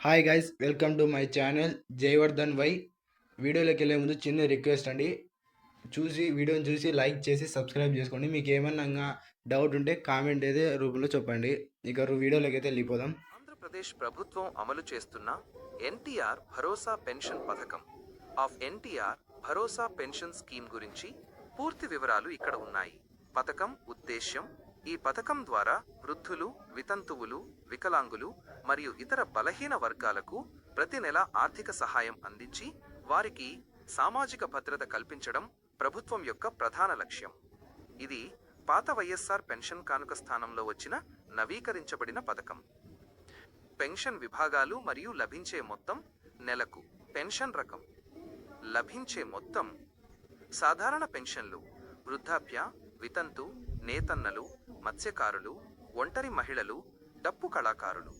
Hi guys, welcome to my channel Jayavardhan Y. వీడియోలోకి వెళ్ళే ముందు చిన్న రిక్వెస్ట్ అండి. వీడియోని చూసి లైక్ చేసి సబ్స్క్రైబ్ చేసుకోండి. మీకు ఏమన్నా డౌట్ ఉంటే కామెంట్ అయితే రూపంలో చెప్పండి. ఇక వీడియోలోకి అయితే వెళ్ళిపోదాం. ఆంధ్రప్రదేశ్ ప్రభుత్వం అమలు చేస్తున్న ఎన్టీఆర్ భరోసా పెన్షన్ పథకం of NTR Bharosa pension scheme గురించి పూర్తి వివరాలు ఇక్కడ ఉన్నాయి. పథకం ఉద్దేశ్యం: ఈ పథకం ద్వారా వృద్ధులు, వితంతువులు, వికలాంగులు మరియు ఇతర బలహీన వర్గాలకు ప్రతి నెల ఆర్థిక సహాయం అందించి వారికి సామాజిక భద్రత కల్పించడం ప్రభుత్వం యొక్క ప్రధాన లక్ష్యం. ఇది పాత వైఎస్ఆర్ పెన్షన్ కానుక స్థానంలో వచ్చిన నవీకరించబడిన పథకం. పెన్షన్ విభాగాలు మరియు లభించే మొత్తం. నెలకు పెన్షన్ రకం. లభించే మొత్తం: సాధారణ పెన్షన్లు, వృద్ధాప్య, వితంతు, నేతన్నలు, మత్స్యకారులు, ఒంటరి మహిళలు, డప్పు కళాకారులు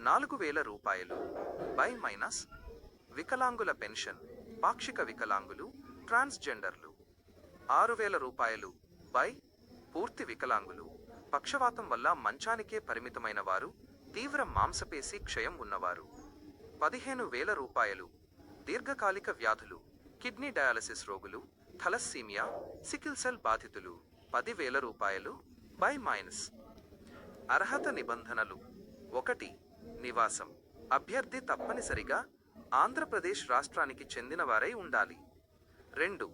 4,000 రూపాయలు బై మైనస్. వికలాంగుల పెన్షన్, పాక్షిక వికలాంగులు, ట్రాన్స్జెండర్లు 6,000 రూపాయలు బై. పూర్తి వికలాంగులు, పక్షవాతం వల్ల మంచానికే పరిమితమైన వారు, తీవ్ర మాంసపేశీ క్షయం ఉన్నవారు 15,000 రూపాయలు. దీర్ఘకాలిక వ్యాధులు, కిడ్నీ డయాలసిస్ రోగులు, థలస్సీమియా, సికిల్ సెల్ బాధితులు 10,000 రూపాయలు బై మైనస్. అర్హత నిబంధనలు: 1. నివాసం: అభ్యర్థి తప్పనిసరిగా ఆంధ్రప్రదేశ్ రాష్ట్రానికి చెందినవారై ఉండాలి. 2.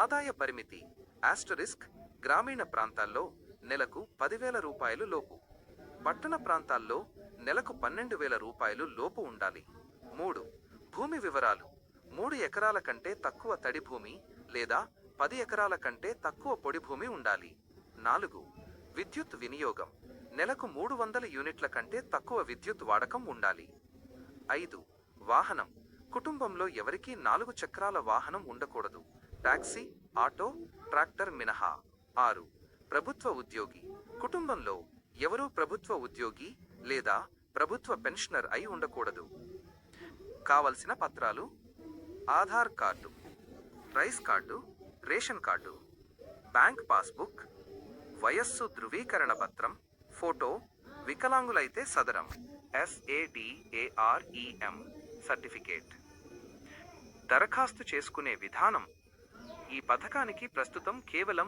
ఆదాయ పరిమితి *, గ్రామీణ ప్రాంతాల్లో నెలకు 10,000 రూపాయలు లోపు, పట్టణ ప్రాంతాల్లో నెలకు 12,000 రూపాయలు లోపు ఉండాలి. 3. భూమి వివరాలు: 3 ఎకరాల కంటే తక్కువ తడి భూమి లేదా 10 ఎకరాల కంటే తక్కువ పొడి భూమి ఉండాలి. 4. విద్యుత్ వినియోగం: నెలకు 300 యూనిట్ల కంటే తక్కువ విద్యుత్ వాడకం ఉండాలి. 5. వాహనం: కుటుంబంలో ఎవరికీ 4 చక్రాల వాహనం ఉండకూడదు, టాక్సీ, ఆటో, ట్రాక్టర్ మినహా. 6. ప్రభుత్వ ఉద్యోగి: కుటుంబంలో ఎవరూ ప్రభుత్వ ఉద్యోగి లేదా ప్రభుత్వ పెన్షనర్ అయి ఉండకూడదు. కావలసిన పత్రాలు: Aadhaar card, rice card, ration card, bank passbook, వయస్సు ధృవీకరణ పత్రం, ఫోటో, వికలాంగులైతే సదరం SADAREM సర్టిఫికేట్. దరఖాస్తు చేసుకునే విధానం: ఈ పథకానికి ప్రస్తుతం కేవలం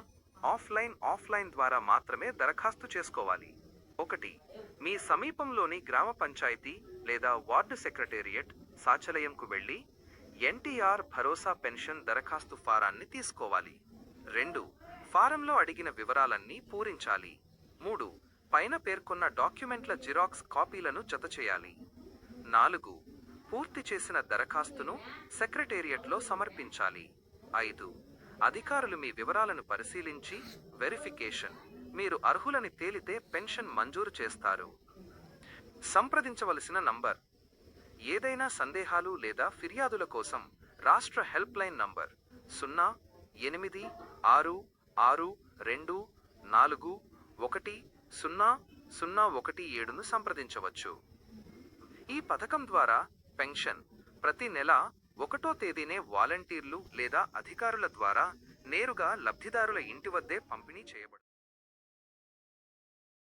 ఆఫ్లైన్ ద్వారా మాత్రమే దరఖాస్తు చేసుకోవాలి. 1. మీ సమీపంలోని గ్రామ పంచాయతీ లేదా వార్డు సెక్రటేరియట్ సాచలయంకు వెళ్ళి ఎన్టీఆర్ భరోసా పెన్షన్ దరఖాస్తు ఫారాన్ని తీసుకోవాలి. 2. ఫారంలో అడిగిన వివరాలన్నీ పూరించాలి. 3. పైన పేర్కొన్న డాక్యుమెంట్ల జిరాక్స్ కాపీలను జతచేయాలి. 4. పూర్తి చేసిన దరఖాస్తును సెక్రటేరియట్లో సమర్పించాలి. 5. అధికారులు మీ వివరాలను పరిశీలించి వెరిఫికేషన్, మీరు అర్హులని తేలితే పెన్షన్ మంజూరు చేస్తారు. సంప్రదించవలసిన నంబర్: ఏదైనా సందేహాలు లేదా ఫిర్యాదుల కోసం రాష్ట్ర హెల్ప్ లైన్ నంబర్ 08662410017ను సంప్రదించవచ్చు. ఈ పథకం ద్వారా పెన్షన్ ప్రతి నెల 1వ తేదీనే వాలంటీర్లు లేదా అధికారుల ద్వారా నేరుగా లబ్ధిదారుల ఇంటి వద్దే పంపిణీ చేయబడుతుంది.